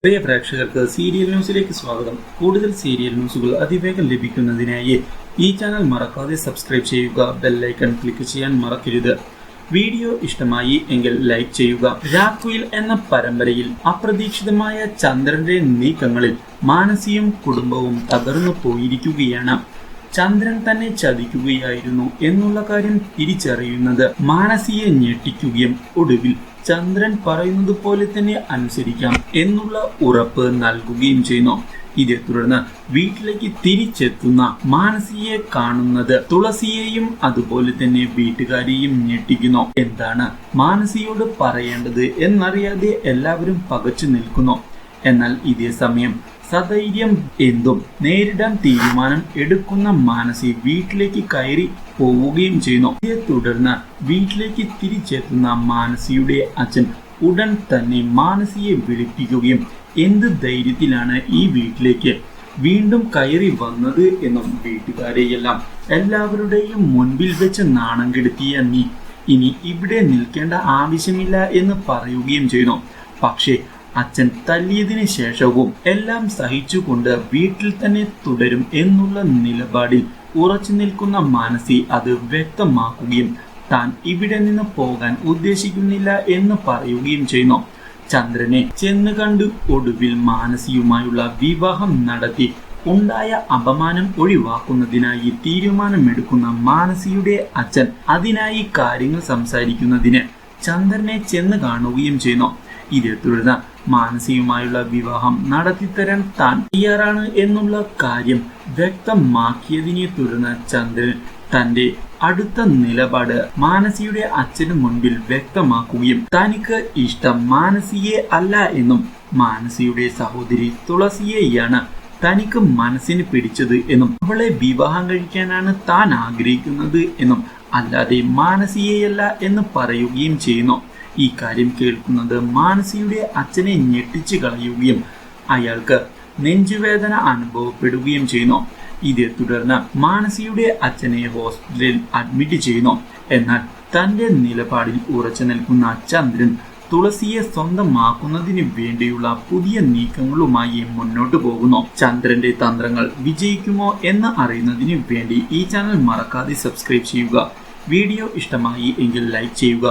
പ്രിയ പ്രേക്ഷകർക്ക് സീരിയൽ ന്യൂസിലേക്ക് സ്വാഗതം. കൂടുതൽ സീരിയൽ ന്യൂസുകൾ അതിവേഗം ലഭിക്കുന്നതിനായി ഈ ചാനൽ മറക്കാതെ സബ്സ്ക്രൈബ് ചെയ്യുക. ബെല്ലൈക്കൺ ക്ലിക്ക് ചെയ്യാൻ മറക്കരുത്. വീഡിയോ ഇഷ്ടമായി എങ്കിൽ ലൈക്ക് ചെയ്യുക. രാക്കുയിൽ എന്ന പരമ്പരയിൽ അപ്രതീക്ഷിതമായ ചന്ദ്രന്റെ നീക്കങ്ങളിൽ മാനസിയും കുടുംബവും തകർന്നു പോയിരിക്കുകയാണ്. ചന്ദ്രൻ തന്നെ ചതിക്കുകയായിരുന്നു എന്നുള്ള കാര്യം തിരിച്ചറിയുന്നത് മാനസിയെ ഞെട്ടിക്കുകയും ഒടുവിൽ ചന്ദ്രൻ പറയുന്നത് പോലെ തന്നെ അനുസരിക്കാം എന്നുള്ള ഉറപ്പ് നൽകുകയും ചെയ്യുന്നു. ഇതേ തുടർന്ന് വീട്ടിലേക്ക് തിരിച്ചെത്തുന്ന മാനസിയെ കാണുന്നത് തുളസിയെയും അതുപോലെ തന്നെ വീട്ടുകാരെയും ഞെട്ടിക്കുന്നു. എന്താണ് മാനസിയോട് പറയേണ്ടത് എന്നറിയാതെ എല്ലാവരും പകച്ചു നിൽക്കുന്നു. എന്നാൽ ഇതേ സമയം സധൈര്യം എന്തും നേരിടാൻ തീരുമാനം എടുക്കുന്ന മാനസി വീട്ടിലേക്ക് കയറി പോവുകയും ചെയ്യുന്നു. ഇതേ തുടർന്ന് വീട്ടിലേക്ക് തിരിച്ചെത്തുന്ന മാനസിയുടെ അച്ഛൻ ഉടൻ തന്നെ മാനസിയെ വിളിപ്പിക്കുകയും എന്ത് ധൈര്യത്തിലാണ് ഈ വീട്ടിലേക്ക് വീണ്ടും കയറി വന്നത് എന്നും വീട്ടുകാരെയെല്ലാം എല്ലാവരുടെയും മുൻപിൽ വെച്ച് നാണം കെടുത്തിയ നീ ഇനി ഇവിടെ നിൽക്കേണ്ട ആവശ്യമില്ല എന്ന് പറയുകയും ചെയ്യുന്നു. പക്ഷേ അച്ഛൻ തല്ലിയതിനു ശേഷവും എല്ലാം സഹിച്ചുകൊണ്ട് വീട്ടിൽ തന്നെ തുടരും എന്നുള്ള നിലപാടിൽ ഉറച്ചു നിൽക്കുന്ന മാനസി അത് വ്യക്തമാക്കുകയും താൻ ഇവിടെ നിന്ന് പോകാൻ ഉദ്ദേശിക്കുന്നില്ല എന്ന് പറയുകയും ചെയ്യുന്നു. ചന്ദ്രനെ ചെന്ന് കണ്ട് ഒടുവിൽ മാനസിയുമായുള്ള വിവാഹം നടത്തി ഉണ്ടായ അപമാനം ഒഴിവാക്കുന്നതിനായി തീരുമാനമെടുക്കുന്ന മാനസിയുടെ അച്ഛൻ അതിനായി കാര്യങ്ങൾ സംസാരിക്കുന്നതിന് ചന്ദ്രനെ ചെന്ന് കാണുകയും ചെയ്യുന്നു. ഇതേ തുടർന്ന് മാനസിയുമായുള്ള വിവാഹം നടത്തിത്തരാൻ താൻ തയ്യാറാണ് എന്നുള്ള കാര്യം വ്യക്തമാക്കിയതിനെ തുടർന്ന് ചന്ദ്രൻ തന്റെ അടുത്ത നിലപാട് മാനസിയുടെ അച്ഛന് മുൻപിൽ വ്യക്തമാക്കുകയും തനിക്ക് ഇഷ്ടം മാനസിയെ അല്ല എന്നും മാനസിയുടെ സഹോദരി തുളസിയെയാണ് തനിക്ക് മനസ്സിന് പിടിച്ചത് എന്നും അവളെ വിവാഹം കഴിക്കാനാണ് താൻ ആഗ്രഹിക്കുന്നത് എന്നും അല്ലാതെ മാനസിയെയല്ല എന്ന് പറയുകയും ചെയ്യുന്നു. ഈ കാര്യം കേൾക്കുന്നത് മാനസിയുടെ അച്ഛനെ ഞെട്ടിച്ചു കളയുകയും അയാൾക്ക് നെഞ്ചുവേദന അനുഭവപ്പെടുകയും ചെയ്യുന്നു. ഇതേ തുടർന്ന് മാനസിയുടെ അച്ഛനെ ഹോസ്പിറ്റലിൽ അഡ്മിറ്റ് ചെയ്യുന്നു. എന്നാൽ തന്റെ നിലപാടിൽ ഉറച്ചു നിൽക്കുന്ന ചന്ദ്രൻ തുളസിയെ സ്വന്തമാക്കുന്നതിന് വേണ്ടിയുള്ള പുതിയ നീക്കങ്ങളുമായി മുന്നോട്ട് പോകുന്നു. ചന്ദ്രന്റെ തന്ത്രങ്ങൾ വിജയിക്കുമോ എന്ന് അറിയുന്നതിന് വേണ്ടി ഈ ചാനൽ മറക്കാതെ സബ്സ്ക്രൈബ് ചെയ്യുക. വീഡിയോ ഇഷ്ടമായി എങ്കിൽ ലൈക്ക് ചെയ്യുക.